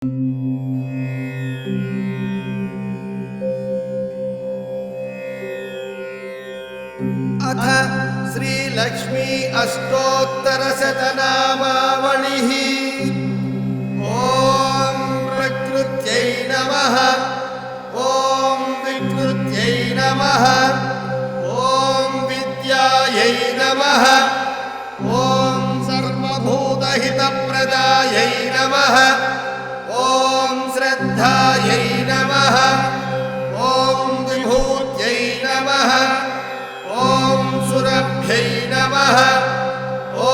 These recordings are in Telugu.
अथ श्रीलक्ष्मी अष्टोत्तरशतनामावलिः। ॐ प्रकृत्यै नमः, ॐ विकृत्यै नमः, ॐ विद्यायै नमः, ॐ सर्वभूतहितप्रदायै नमः, ॐ श्रद्धायै नमः, ॐ विभूत्यै नमः, ॐ सुरभ्यै नमः, ॐ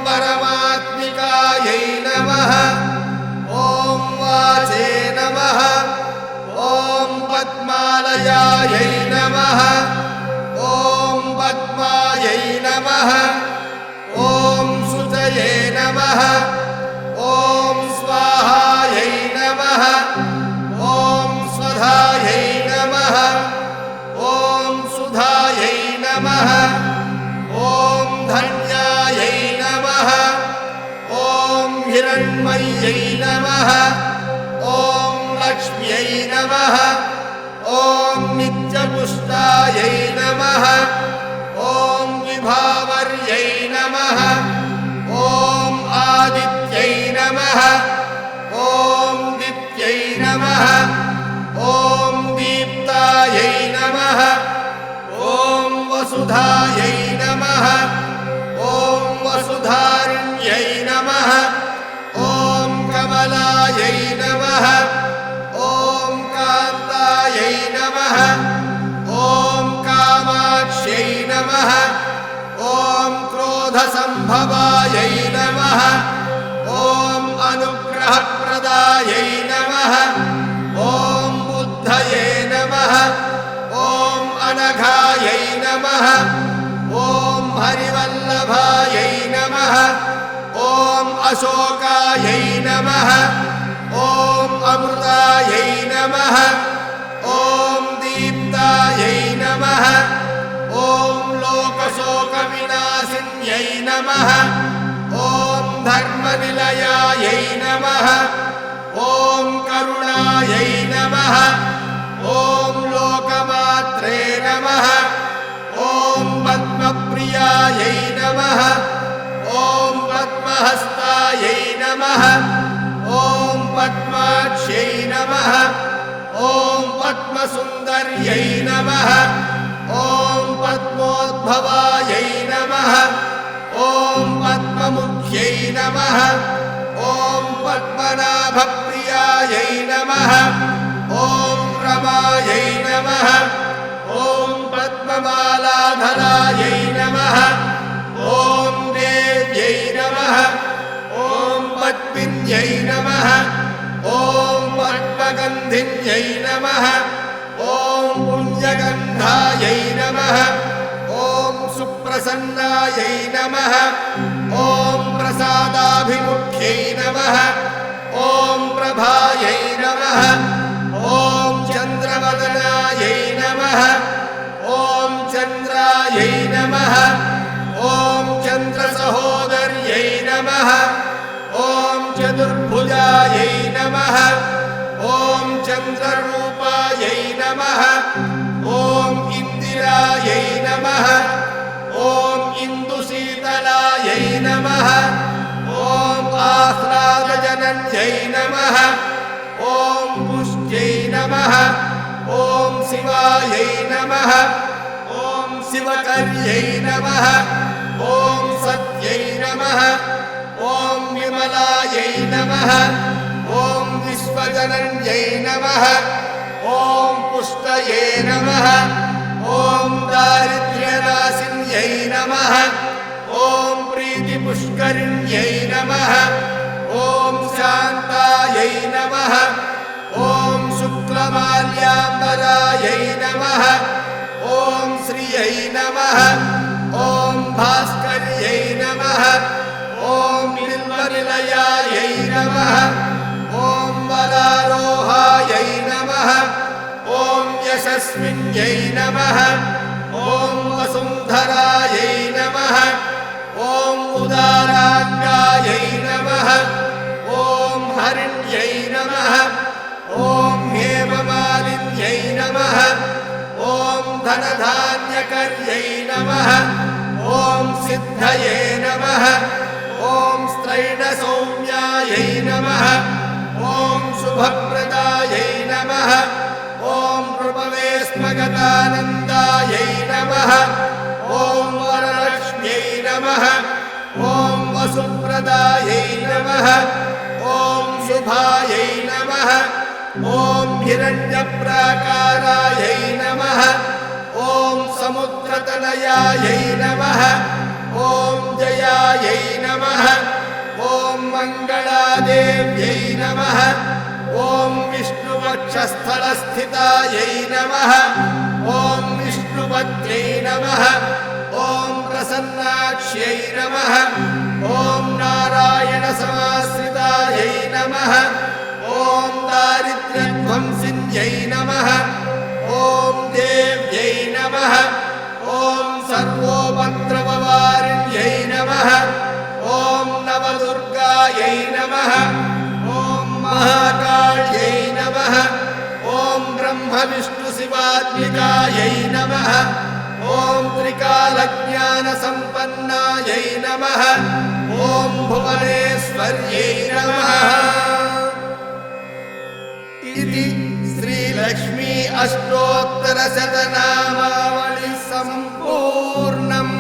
परमात्मिकायै नमः, ॐ वाचे नमः, ॐ पद्मालयायै नमः, ॐ पद्मायै नमः, ॐ सुजये नमः, ॐ स्वाहायै नमः, ॐ स्वधायै नमः, ॐ सुधायै नमः, ॐ धन्यायै नमः, ॐ हिरण्मय्यै नमः, ॐ लक्ष्म्यै नमः, ॐ नित्यपुष्टायै नमः, ॐ विभावर्यै नमः, ॐ आदित्यै नमः, ॐ दित्यै नमः, ॐ दीप्तायै नमः, ॐ वसुधायै नमः, ॐ वसुधारिण्यै नमः, ॐ कमलायै नमः, ॐ कान्तायै नमः, ॐ कामाक्ष्यै नमः, ॐ क्रोधसम्भवायै नमः, ॐ अनुग्रहप्रदायै नमः, ॐ बुद्धये नमः, ॐ अनघायै नमः, ॐ हरिवल्लभायै नमः, ॐ अशोकायै नमः, ॐ अमृतायै नमः, ॐ दीप्तायै नमः, ॐ लोकशोकविनाशिन्यै नमः, ॐ धर्मनिलयायै नमः, ॐ करुणायै नमः, ॐ लोकमात्रे नमः, ॐ पद्मप्रियायै नमः, ॐ पद्महस्तायै नमः, ॐ पद्माक्ष्यै नमः, ॐ पद्मसुन्दर्यै नमः, ॐ पद्मोद्भवायै नमः, ॐ पद्ममुख्यै नमः, ॐ पद्मनाभप्रियायै नमः, ॐ रमायै नमः, ॐ पद्ममालाधरायै नमः, ॐ देव्यै नमः, ॐ पद्मिन्यै नमः, ॐ पद्मगन्धिन्यै नमः, ॐ पुण्यगन्धायै नमः, ॐ सुप्रसन्नायै नमः, ॐ प्रसादाभिमुख्यै नमः, ॐ प्रभायै नमः, ॐ चन्द्रवदनायै नमः, ॐ चन्द्रायै नमः, ॐ चन्द्रसहोदर्यै नमः, ॐ चतुर्भुजायै नमः, ॐ चन्द्ररूपायै नमः, ॐ इन्दिरायै नमः, ॐ इन्दुशीतलायै नमः, ॐ आह्लादजनन्यै नमः, ॐ पुष्ट्यै नमः, ॐ शिवायै नमः, ॐ शिवकर्यै नमः, ॐ सत्यै नमः, ॐ विमलायै नमः, ॐ विश्वजनन्यै नमः, ॐ पुष्टये नमः, ॐ दारिद्र्यनाशिन्यै नमः, ॐ प्रीतिपुष्करिण्यै नमः, ॐ शान्तायै नमः, ॐ शुक्लमाल्याम्बरायै नमः, ॐ श्रियै नमः, ॐ भास्कर्यै नमः, ॐ बिल्वनिलयायै नमः, ॐ वरारोहायै नमः, ॐ यशस्विन्यै नमः, ॐ वसुन्धरायै नमः, ॐ उदाराङ्गायै नमः, ॐ हरिण्य ॐ नमः ॐ हेममालिन्यै नमः ॐ धनधान्यकर्यै नमः ॐ सिद्धये नमः ॐ स्त्रैणसौम्यायै नमः ॐ शुभप्रदायै नमः ॐ नृपवे स्मगतानन्दायै नमः ॐ वरलक्ष्म्यै नमः ॐ वसुप्रदायै नमः ॐ शुभायै नमः ॐ हिरण्यप्राकारायै नमः ॐ समुद्रतनयायै नमः ॐ जयायै नमः ॐ मङ्गलादेव्यै नमः ॐ विष्णुवक्षस्थलस्थितायै नमः ॐ विष्णुपत्न्यै नमः ॐ प्रसन्नाक्ष्यै नमः ॐ नारायणसमाश्रितायै नमः ॐ दारिद्र्यध्वंसिन्यै नमः ॐ देव्यै नमः ॐ सर्वोपद्रववारिण्यै नमः ॐ नवदुर्गायै नमः ॐ महाकाल्यै नमः ॐ ब्रह्मविष्णुशिवात्मिकायै नमः ॐ त्रिकालज्ञानसम्पन्नायै नमः ॐ भुवनेश्वर्यै नमः। इति श्रीलक्ष्मी अष्टोत्तरशतनामावली सम्पूर्णम्।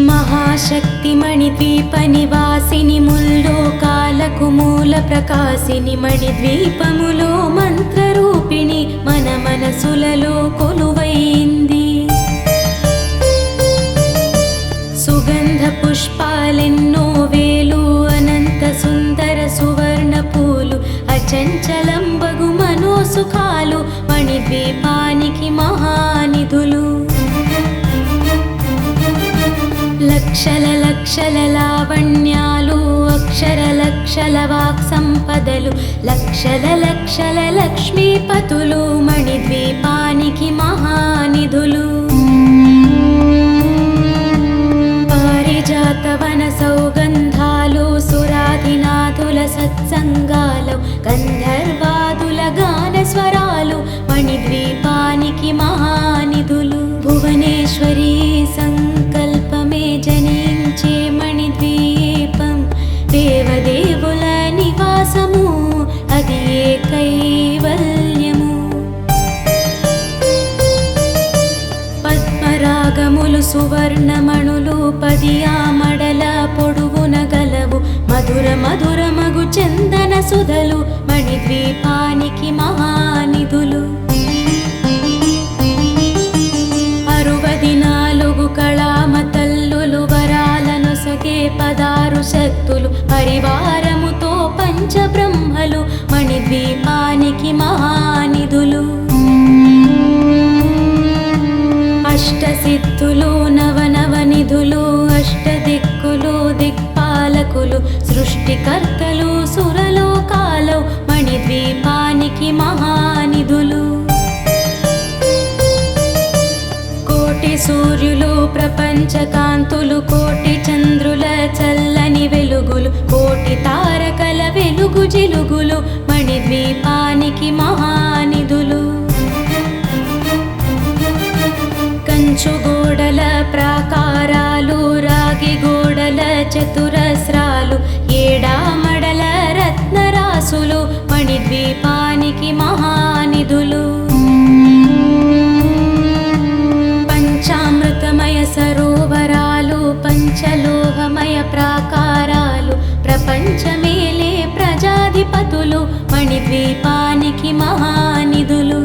మహాశక్తిమణిద్వీపనివాసిని ముల్లోకాలకు మూల ప్రకాశిని మణిద్వీపములో మంత్రరూపిణి మన మనసులలో కొలువైంది. సుగంధ పుష్పాలెన్నో వేలు అనంత సుందర సువర్ణ పూలు అచంచలంబగు మనోసుఖాలు మణిద్వీపానికి మహానిధులు. లక్షల లక్షల లావణ్యాలు అక్షర లక్షల వాక్ సంపదలు లక్షల లక్షల లక్ష్మీపతులు మణిద్వీపానికి మహానిధులు. పారిజాత వన సౌగంధాలు సురాధినాథుల సత్సంగాలు గంధర్వాదుల గాన స్వరాలు మణిద్వీపానికి మహానిధులు. భువనేశ్వరి సంకల్పమే జనించే మణిద్వీపం దేవదేవుల నివాసము అది ఏ కైవల్యము. పద్మరాగములు సువర్ణమణులు 10 ఆమడల పొడుగున గలవు మధుర మధురమగు చందన సుధలు మణిద్వీపానికి మహానిధులు. 64 కళామతల్లులు వరాలను సగే 16 శక్తులు పరివారముతో పంచబ్రహ్మలు మణిద్వీపానికి మహానిధులు. అష్టసిద్ధులు నవనవనిధులు అష్టదిక్కులు దిక్పాలకులు సృష్టికర్తలు సురలోకాలు మణిద్వీపానికి మహానిధులు. కోటి సూర్యులు ప్రపంచ కాంతులు కోటి చంద్రుల చల్లని వెలుగులు కోటి తారకల వెలుగు జిలుగులు మణిద్వీపానికి మహానిధులు. కంచు గోడల ప్రాకారాలు రాగి గోడల చతురస్రాలు ఏడామడల రత్నరాసులు మణిద్వీపానికి మహానిధులు. పంచామృతమయ సరోవరాలు పంచలోహమయ ప్రాకారాలు ప్రపంచమేలే ప్రజాధిపతులు మణిద్వీపానికి మహానిధులు.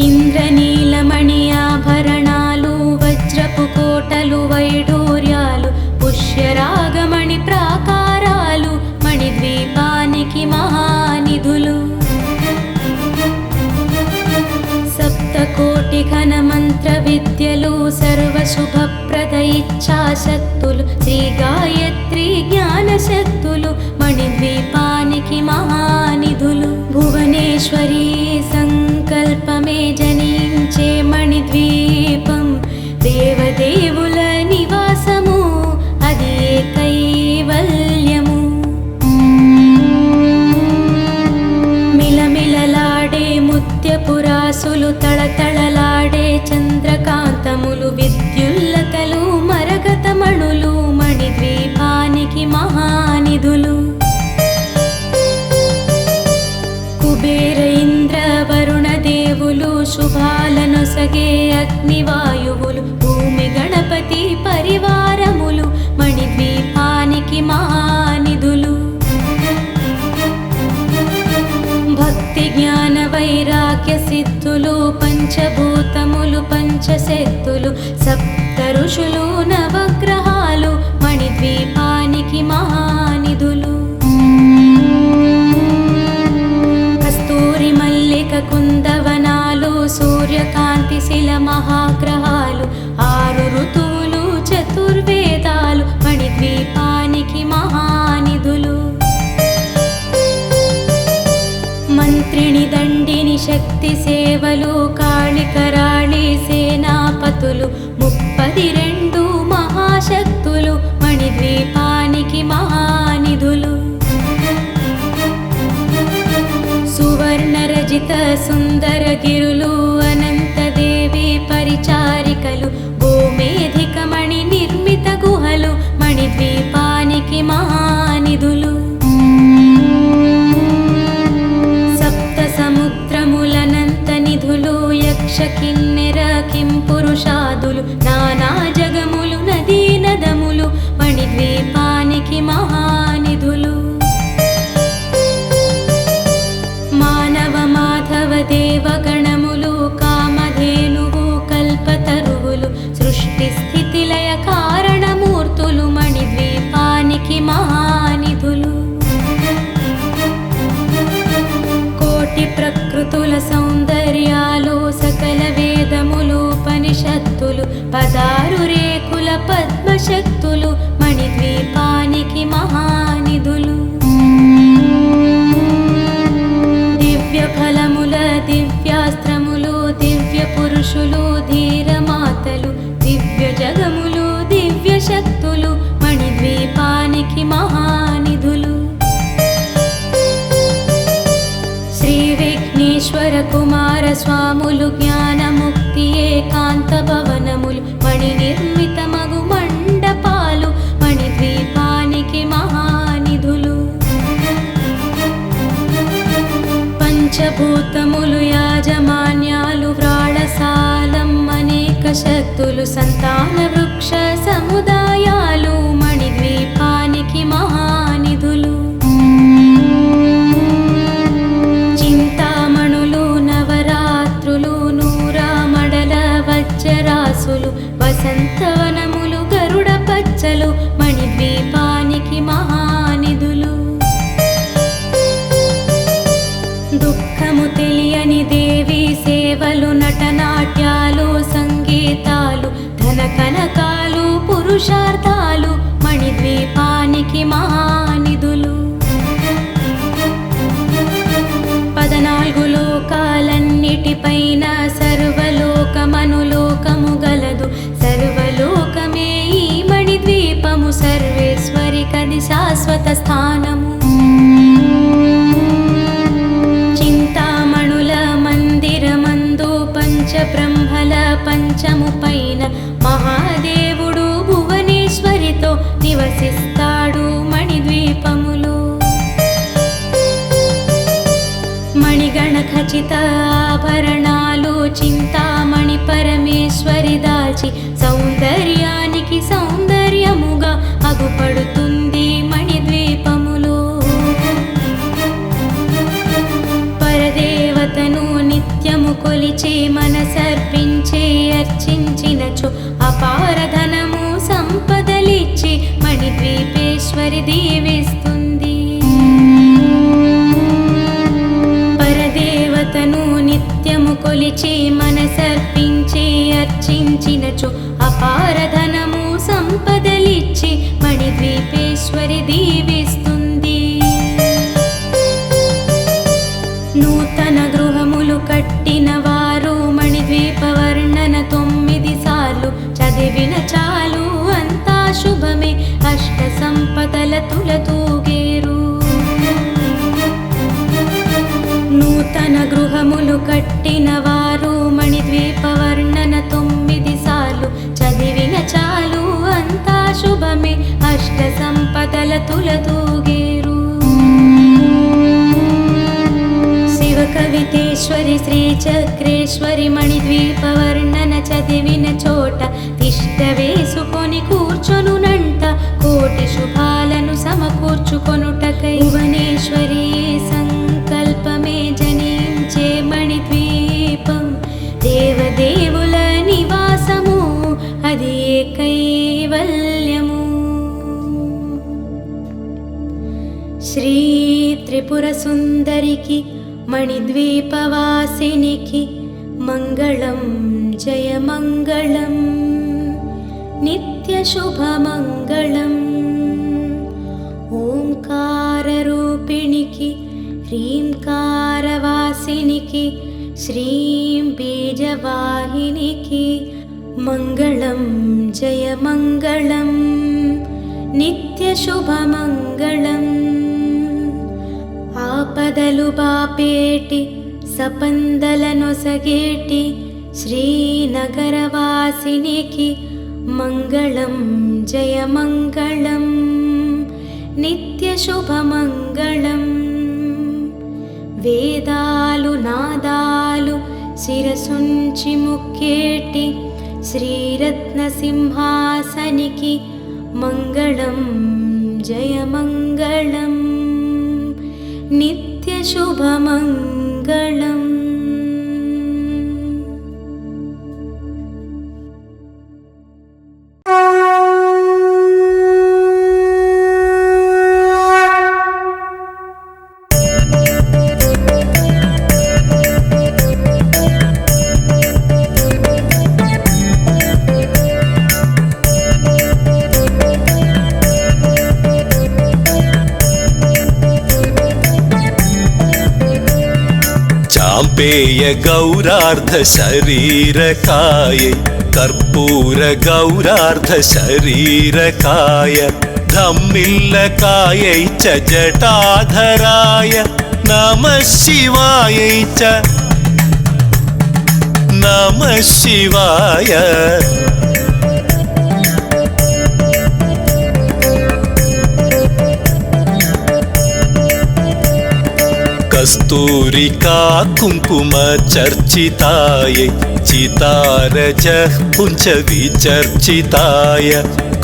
ఇంద్రనీలమణి ఆభరణాలు వజ్రపు కోటలు వైఢూర్యాలు పుష్యరాగమణి ప్రాకారాలు మణిద్వీపానికి మహానిధులు. సప్తకోటి ఘన మంత్ర విద్యలు సర్వశుభప్రద ఇచ్ఛాశక్తులు శ్రీ గాయత్రి జ్ఞానశక్తులు మణిద్వీపానికి మహానిధులు. భువనేశ్వరి సంకల్పమే జనించే మణిద్వీపం, దేవదేవుల నివాసము అది కైవల్యము. మిలమిలలాడే ముత్యపురాసులు, తళతళలాడే చంద్రకాంతములు, విద్యుల్లతలు మరకతమణులు మణిద్వీపానికి మహానిధులు. కుబేర ఇంద్ర వరుణ దేవులు, శుభాలనొసగే అగ్నివాయువులు, భూమి గణపతి పరివారములు మణిద్వీపానికి మహానిధులు. భక్తి జ్ఞాన వైరాగ్య సిద్ధులు, పంచభూతములు పంచశక్తులు, సప్త ఋషులు నవగ్రహాలు మణిద్వీపానికి మహానిధులు. కస్తూరి మల్లిక కుందవనాలు, సూర్యకాంతి శిల మహాగ్రహాలు, 6 ఋతువులు చతుర్వేదాలు మణిద్వీపానికి మహానిధులు. మంత్రిని దండిని శక్తి సేవలు, కాళికరాళి సేనాపతులు, 32 మహాశక్తులు మణిద్వీపానికి మహానిధులు. సువర్ణరజిత సుందర గిరులు, అనంతదేవి పరిచారికలు, గోమేధిక మణి నిర్మిత గుహలు మణిద్వీపానికి మహానిధులు. సప్త సముద్రములనంత నిధులు, యక్ష కిన్నెర కింపురుషాదులు, నానా జగములు నదీ నదములు మణిద్వీపానికి మహానిధులు. మానవ మాధవ దేవగణములు, కామధేనువు కల్పతరువులు, సృష్టి స్థితి లయ కారణమూర్తులు మణిద్వీపానికి మహానిధులు. కోటి ప్రకృతుల సౌందర్యాలు, సకల వేదములు ఉపనిషత్తులు, 16 రేకుల పద్మశక్తులు మణిద్వీపానికి మహానిధులు. దివ్య ఫలముల దివ్యాస్త్రములు, దివ్య పురుషులు ధీరమాతలు, దివ్య జగములు దివ్య శక్తులు మణిద్వీపానికి మహానిధులు. శ్రీ విఘ్నేశ్వర కుమార స్వాములు, జ్ఞానముక్తి ఏకాంత భవనములు, మణి నిర్మిత మగు మండపాలు మణిద్వీపానికి మహానిధులు. పంచభూతములు యాజమాన్యాలు, వ్రాళసాలం అనేక శక్తులు, సంతాన వృక్ష సముదాయాలు మణిద్వీపానికి మహానిధులు. చింతామణులు నవరాత్రులు, నూరామడల వజ్రరాసులు, వసంతవనములు గరుడ పచ్చలు మణిద్వీపానికి మహానిధులు. దుఃఖము తెలియని దేవి సేవలు, నటనాట్యాలు సంగీతాలు, ధన కనకాలు పురుషార్థాలు మణిద్వీపానికి మహానిధులు. 14 లోకాలన్నిటిపైన సర్వలోకమనులోకము గలదు, సర్వలోకమే ఈ మణిద్వీపము, సర్వేశ్వరి కది శాశ్వత స్థానము. చింతామణుల మందిరమందు పంచబ్రహ్మల పంచము పైన మహాదేవుడు భువనేశ్వరితో నివసిస్తాడు మణిద్వీపములో. మణిగణ ఖచిత ఆభరణాలు, చింతామణి పరమేశ్వరి దాచి, సౌందర్యానికి సౌందర్యముగా అగుపడుతుంది మణిద్వీపములో. పరదేవతను నిత్యము కొలిచి మనసర్పించి అర్చించినచో, అపారధనము సంపదలిచ్చి మణిద్వీపేశ్వరి దీవిస్తుంది. పరదేవతను నిత్యము కొలిచి మనసర్పించి అర్చించినచో, అపారధనము సంపదలిచ్చి మణిద్వీపేశ్వరి దీవిస్తుంది. నూతన గృహములు కట్టిన వారు మణిద్వీప వర్ణన 9 సార్లు చదివిన చాలు అంతా శుభమే, అష్ట సంపదల తులతూగేరు. నూతన గృహములు కట్టిన వారు మణిద్వీప వర్ణన 9 సార్లు చదివిన చాలు అంతా శుభమే, అష్ట సంపదల తులతూగేరు. శివ కవితేశ్వరి శ్రీ చక్రేశ్వరి మణిద్వీప వర్ణన చదివిన చోట తిష్ట వేసుకొని కూర్చొనునంట, కోటి శుభాలను సమకూర్చుకొనుటకై. భువనేశ్వరి సంకల్పమే జనించే మణిద్వీపం, దేవదేవుల నివాసము అది ఏ కైవల్యము. శ్రీ త్రిపుర సుందరికి మణిద్వీపవాసినికి మంగళం జయ మంగళం, నిత్య శుభమంగళం. ఓంకార రూపిణికి హ్రీంకారవాసినికి శ్రీం బీజవాహినికి మంగళం జయ మంగళం, నిత్య శుభమంగళం. ఆపదలు బాపేటి సపందలనొసగేటి శ్రీనగరవాసినికి మంగళం జయ మంగళం, నిత్య శుభమంగళం. వేదాలు నాదాలు శిరసుంచి ముక్కేటి శ్రీరత్న సింహాసనికి మంగళం జయ మంగళం, నిత్య శుభమంగళం. चाम्पेय गौरार्ध शरीरकायै कर्पूर गौरार्ध शरीरकाय धम्मिल्लकायै च जटाधराय नमः शिवायै च नमः शिवाय. कस्तूरिका कुङ्कुम चर्चितायै चितारजः पुञ्च विचर्चिताय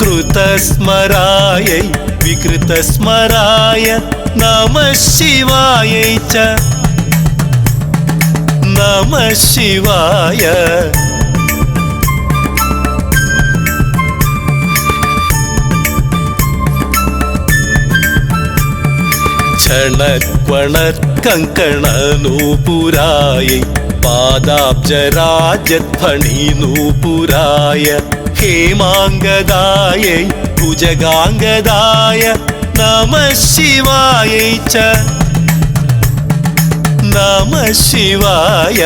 कृतस्मरायै विकृतस्मराय नमः शिवायै च नमः शिवाय. क्षणक्वणत्कङ्कणनूपुरायै पादाब्जराजध्वनिनूपुराय हेमाङ्गदायै भुजगाङ्गदाय नमः शिवायै च नमः शिवाय.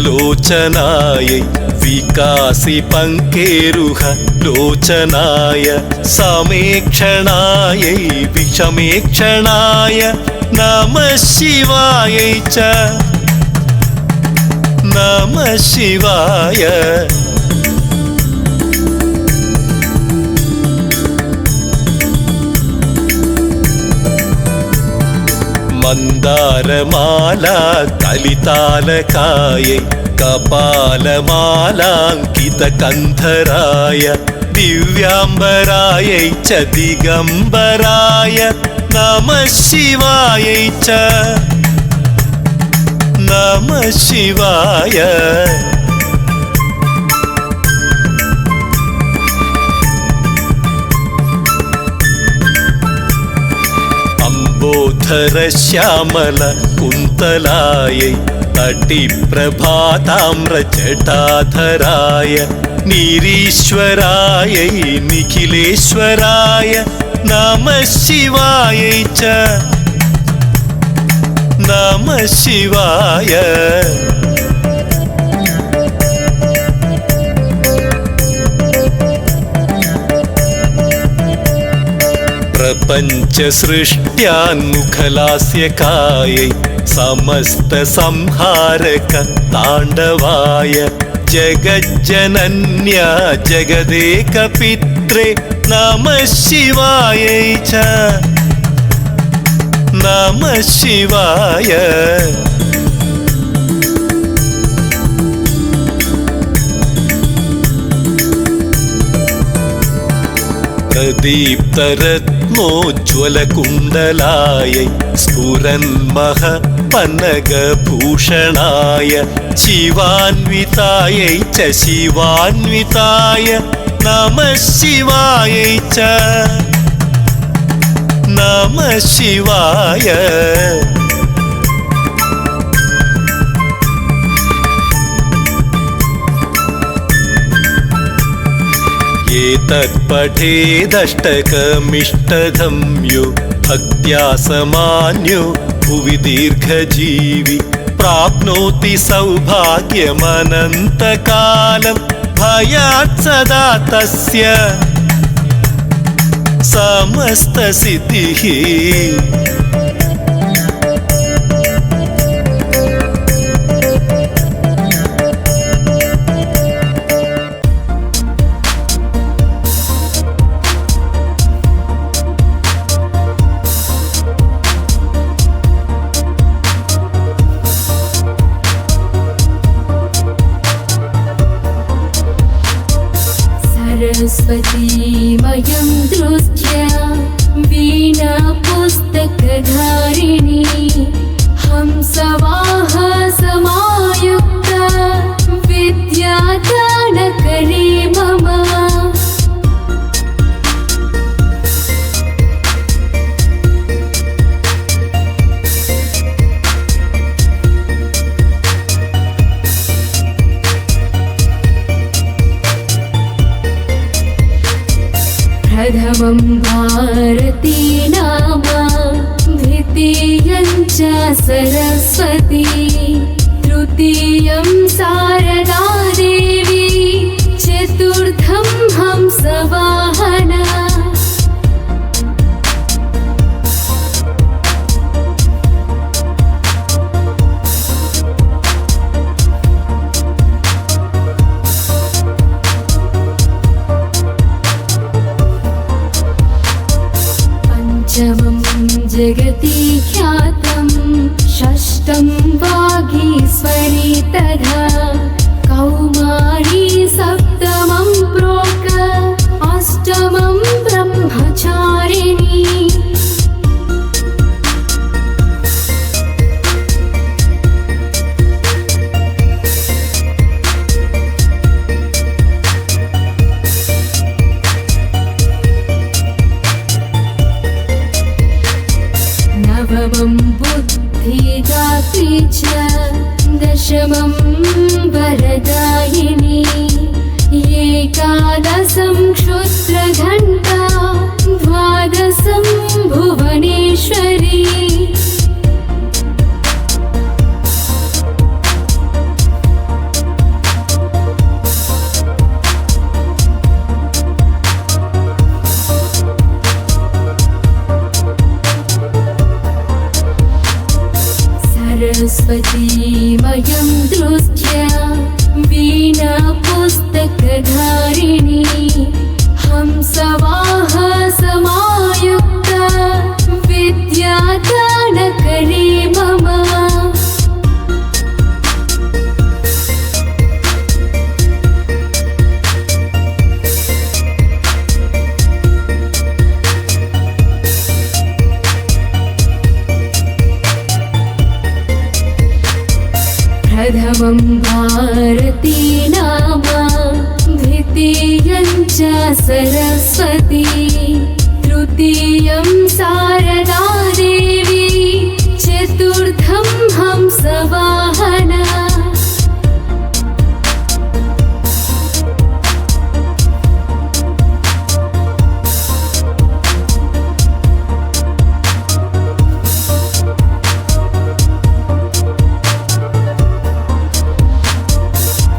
विशालनीलोत्पललोचनायै विकासि पङ्केरुह लोचनाय समेक्षणायै विषमेक्षणाय नमः शिवायै च नमः शिवाय. मन्दारमाला कलितालकायै कपालमालाङ्कितकन्धराय दिव्याम्बरायै च दिगम्बराय नमः शिवायै च नमः शिवाय. సుధర శ్యామల కుంతలాయై అటిప్రభాతామ్ర జటాధరాయ నీరీశ్వరాయై నిఖిలేశ్వరాయ నమః శివాయై చ నమః శివాయ. ప్రపంచ సృష్ట్యాన్ముఖలాస్యకాయై సమస్త సంహారక తాండవాయ జగజ్జనన్య జగదేక పిత్రే నమః శివాయై చ నమః శివాయ. ప్రదీప్తరత్నోజ్వలకుండలాయై స్ఫురన్మః పన్నగభూషణాయ శివాన్వితాయై చ శివాన్వితాయ నమః శివాయై చ నమః శివాయ. ఏతత్పఠేదష్టకమిష్టధమ్యో భక్త్యా సమాన్యో భువి దీర్ఘజీవి ప్రాప్నోతి సౌభాగ్యమనంతకాలం భయాత్ సదా తస్య సమస్త సిద్ధిః. सरस्वतीमयं दृष्ट्या वीणा पुस्तकधारिणी हंसवाहा समायुक्ता विद्यादानकरी मम. प्रथमं भारती नाम द्वितीयं च सरस्वती तृतीयं शारदा देवी चतुर्थं हंसवाहना. पंचमं जगति ख्यातं षष्ठं वागीश्वरी तथा कौमारी सप्तमं प्रोक् अष्टमं ब्रह्मचारिणी. नवमं बुद्धिदात्री च दशमं वरदायिनी एकादशं क्षुद्रघण्टा द्वादशं भुवनेश्वरी. सरस्वतीमयं दृष्ट्या वीणा पुस्तकधारिणी हंसवाहा समायुक्ता विद्यादानकरी मम. प्रथमं भारती नाम द्वितीयं च सरस्वती तृतीयं शारदा देवी चतुर्थं हंसवाहना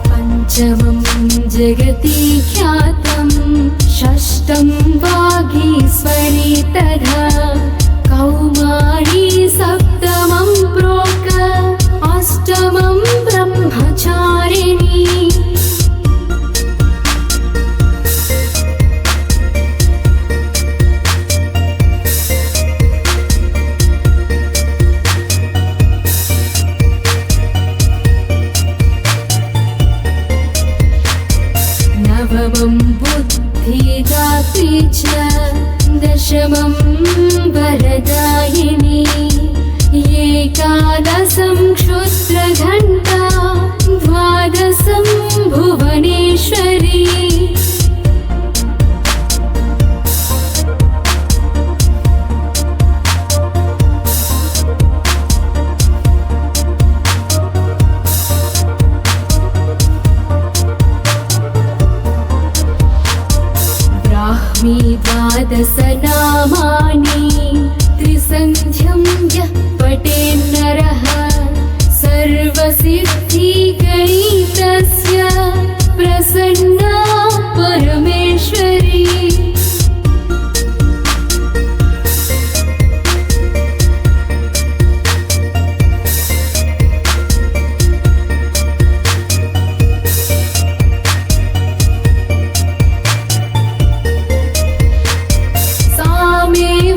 पंचमं जगति ख्यातं षष्ठं वागीश्वरी तथा कौमारी सप्तमं प्रोक् अष्टमं ब्रह्मचारिणी नवमं बुद्धिदात्री च दशमं वरदायिनी एकादशं क्षुद्रघण्टा द्वादशं भुवनेश्वरी ब्राह्मी द्वादशनामानि त्रिसन्ध्यं यः पठेन्नरः सर्वसिद्धिगणितस्य प्रसन्ना परमेश्वरी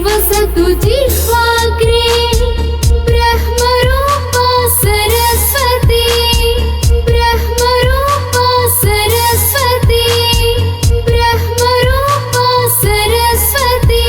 वसतु जिह्वाग्रे ब्रह्मरूपा सरस्वती ब्रह्मरूपा सरस्वती ब्रह्मरूपा सरस्वती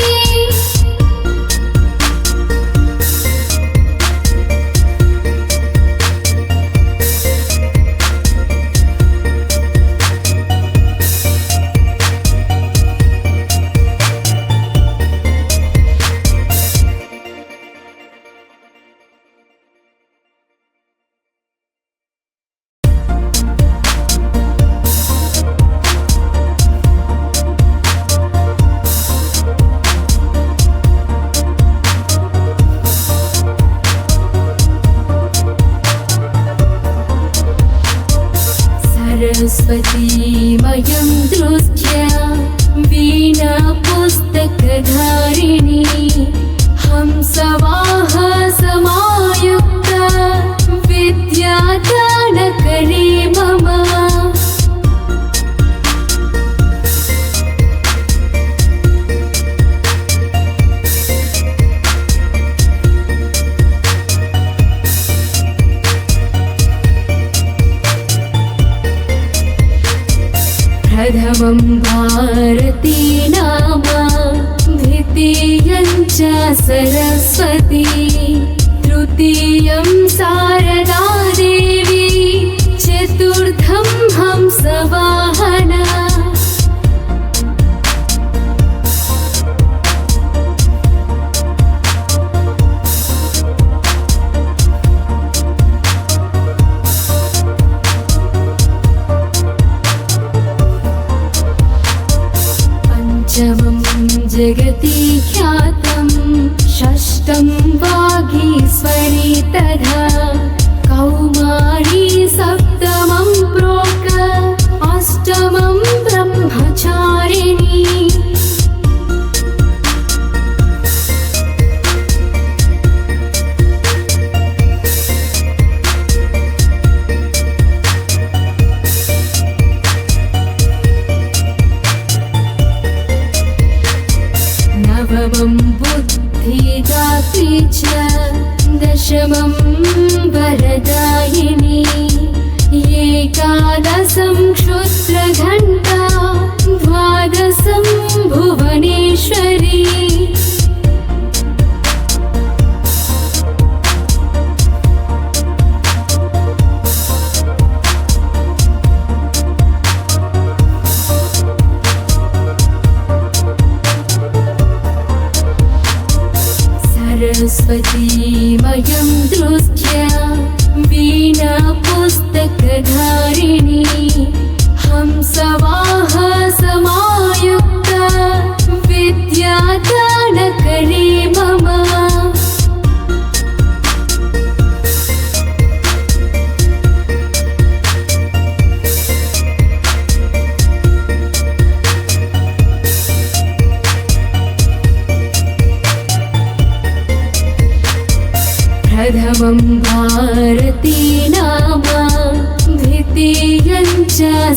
सरस्वतीमयं दृष्ट्या वीणा पुस्तकधारिणी हंसवाह समायुक्ता विद्यादानकरी मम प्रथमं भारती नाम द्वितीयं च सरस्वती तृतीयं शारदा देवी चतुर्थं हंसवाहना पंचमं जगति ख्यातं षष्ठं वा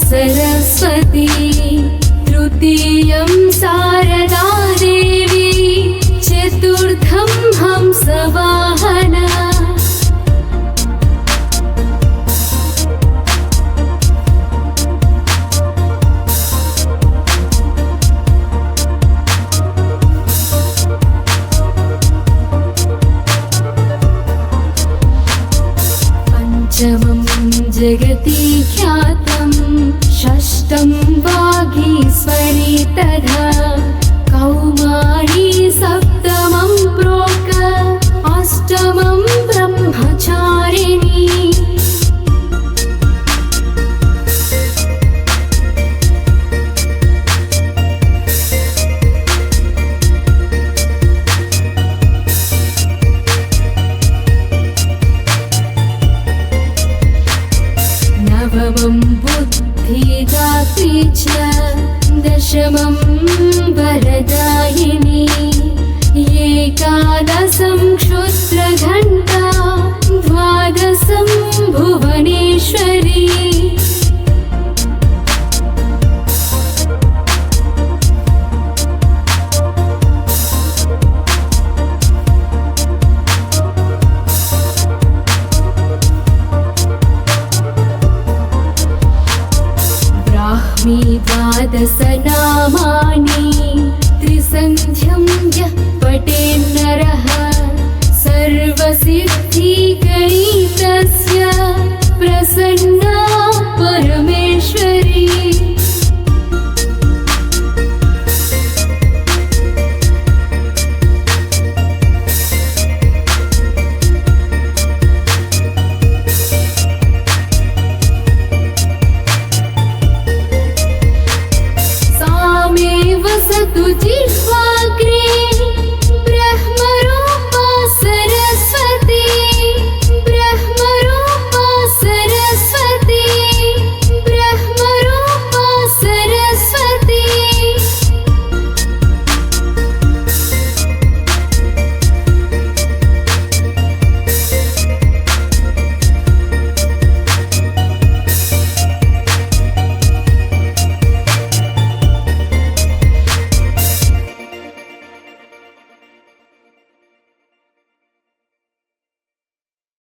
सरस्वती तृतीयं शारदा देवी चतुर्थं हंसवाहना पंचमं जगति ख्यातं षष्ठं वागीश्वरी तथा कौमारी सप्तमं प्रोक् अष्टमं ब्रह्मचारिणी नवमं बुद्धिदात्री च दशमं वरदायिनी एकादशं क्षुद्रघण्टा द्वादशं भुवनेश्वरी ब्राह्मी द्वादश नामानि